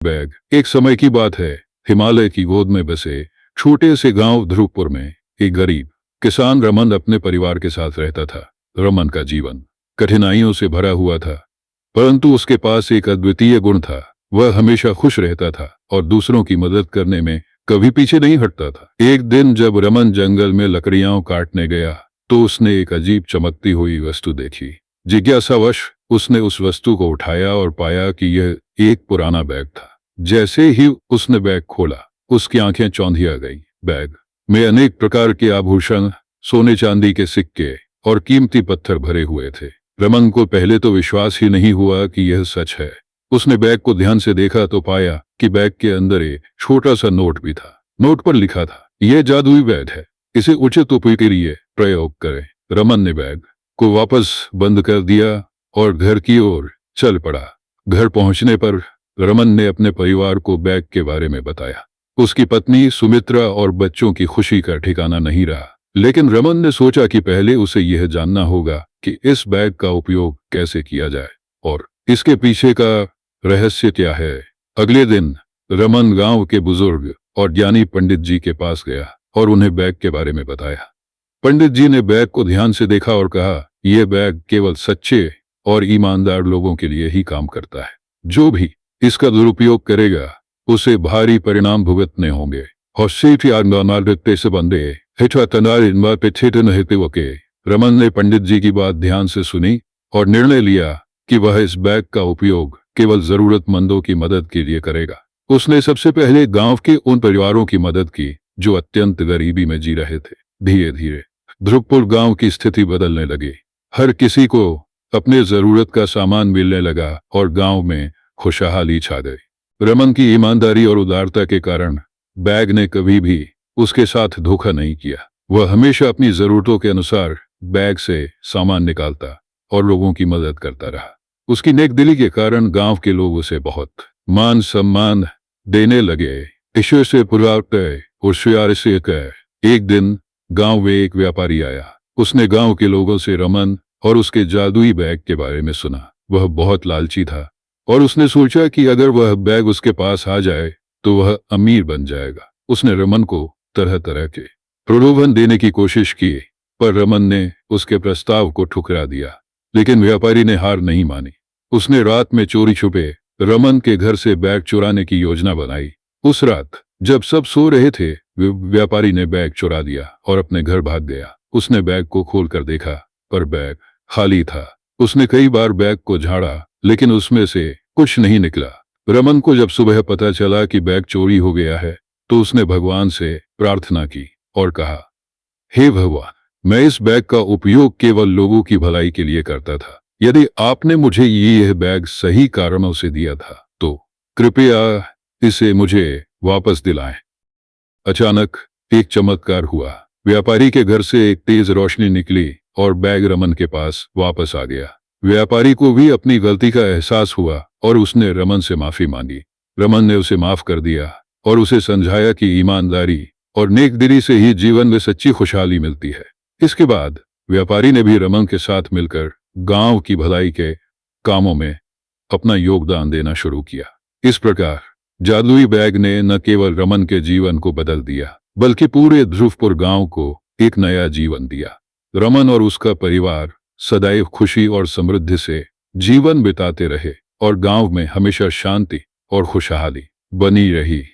Bag. एक समय की बात है, हिमालय की गोद में बसे छोटे से गांव ध्रुवपुर में एक गरीब किसान रमन अपने परिवार के साथ रहता था। रमन का जीवन कठिनाइयों से भरा हुआ था, परंतु उसके पास एक अद्वितीय गुण था। वह हमेशा खुश रहता था और दूसरों की मदद करने में कभी पीछे नहीं हटता था। एक दिन जब रमन जंगल में लकड़ियां काटने गया तो उसने एक अजीब चमकती हुई वस्तु देखी। जिज्ञासावश उसने उस वस्तु को उठाया और पाया कि यह एक पुराना बैग था। जैसे ही उसने बैग खोला, उसकी आंखें चौंधिया गईं। बैग में अनेक प्रकार के आभूषण, सोने चांदी के सिक्के और कीमती पत्थर भरे हुए थे। रमन को पहले तो विश्वास ही नहीं हुआ कि यह सच है। उसने बैग को ध्यान से देखा तो पाया कि बैग के अंदर एक छोटा सा नोट भी था। नोट पर लिखा था, यह जादुई बैग है, इसे उचित उपयोग के लिए प्रयोग करें। रमन ने बैग को वापस बंद कर दिया और घर की ओर चल पड़ा। घर पहुंचने पर रमन ने अपने परिवार को बैग के बारे में बताया। उसकी पत्नी सुमित्रा और बच्चों की खुशी का ठिकाना नहीं रहा। लेकिन रमन ने सोचा कि पहले उसे यह जानना होगा कि इस बैग का उपयोग कैसे किया जाए और इसके पीछे का रहस्य क्या है। अगले दिन रमन गांव के बुजुर्ग और ज्ञानी पंडित जी के पास गया और उन्हें बैग के बारे में बताया। पंडित जी ने बैग को ध्यान से देखा और कहा, यह बैग केवल सच्चे और ईमानदार लोगों के लिए ही काम करता है। जो भी इसका दुरुपयोग करेगा उसे भारी परिणाम भुगतने होंगे। रमन ने पंडित जी की बात ध्यान से सुनी और निर्णय लिया कि वह इस बैग का उपयोग केवल जरूरतमंदों की मदद के लिए करेगा। उसने सबसे पहले गांव के उन परिवारों की मदद की जो अत्यंत गरीबी में जी रहे थे। धीरे धीरे ध्रुवपुर गांव की स्थिति बदलने लगी। हर किसी को अपने जरूरत का सामान मिलने लगा और गांव में खुशहाली छा गई। रमन की ईमानदारी और उदारता के कारण बैग ने कभी भी उसके साथ धोखा नहीं किया। वह हमेशा अपनी जरूरतों के अनुसार बैग से सामान निकालता और लोगों की मदद करता रहा। उसकी नेकदिली के कारण गांव के लोग उसे बहुत मान सम्मान देने लगे। ईश्वर से होशियार से एक दिन गांव में एक व्यापारी आया। उसने गांव के लोगों से रमन और उसके जादुई बैग के बारे में सुना। वह बहुत लालची था और उसने सोचा कि अगर वह बैग उसके पास आ जाए तो वह अमीर बन जाएगा। उसने रमन को तरह तरह के प्रलोभन देने की कोशिश की, पर रमन ने उसके प्रस्ताव को ठुकरा दिया। लेकिन व्यापारी ने हार नहीं मानी। उसने रात में चोरी छुपे रमन के घर से बैग चुराने की योजना बनाई। उस रात जब सब सो रहे थे, व्यापारी ने बैग चुरा दिया और अपने घर भाग गया। उसने बैग को खोलकर देखा, पर बैग खाली था। उसने कई बार बैग को झाड़ा, लेकिन उसमें से कुछ नहीं निकला। रमन को जब सुबह पता चला कि बैग चोरी हो गया है, तो उसने भगवान से प्रार्थना की और कहा, हे भगवान, मैं इस बैग का उपयोग केवल लोगों की भलाई के लिए करता था। यदि आपने मुझे यह बैग सही कारणों से दिया था तो कृपया इसे मुझे वापस दिलाएं। अचानक एक चमत्कार हुआ। व्यापारी के घर से एक तेज रोशनी निकली और बैग रमन के पास वापस आ गया। व्यापारी को भी अपनी गलती का एहसास हुआ और उसने रमन से माफी मांगी। रमन ने उसे माफ कर दिया और उसे समझाया कि ईमानदारी और नेकदिली से ही जीवन में सच्ची खुशहाली मिलती है। इसके बाद व्यापारी ने भी रमन के साथ मिलकर गांव की भलाई के कामों में अपना योगदान देना शुरू किया। इस प्रकार जादुई बैग ने न केवल रमन के जीवन को बदल दिया, बल्कि पूरे ध्रुवपुर गांव को एक नया जीवन दिया। रमन और उसका परिवार सदैव खुशी और समृद्धि से जीवन बिताते रहे और गांव में हमेशा शांति और खुशहाली बनी रही।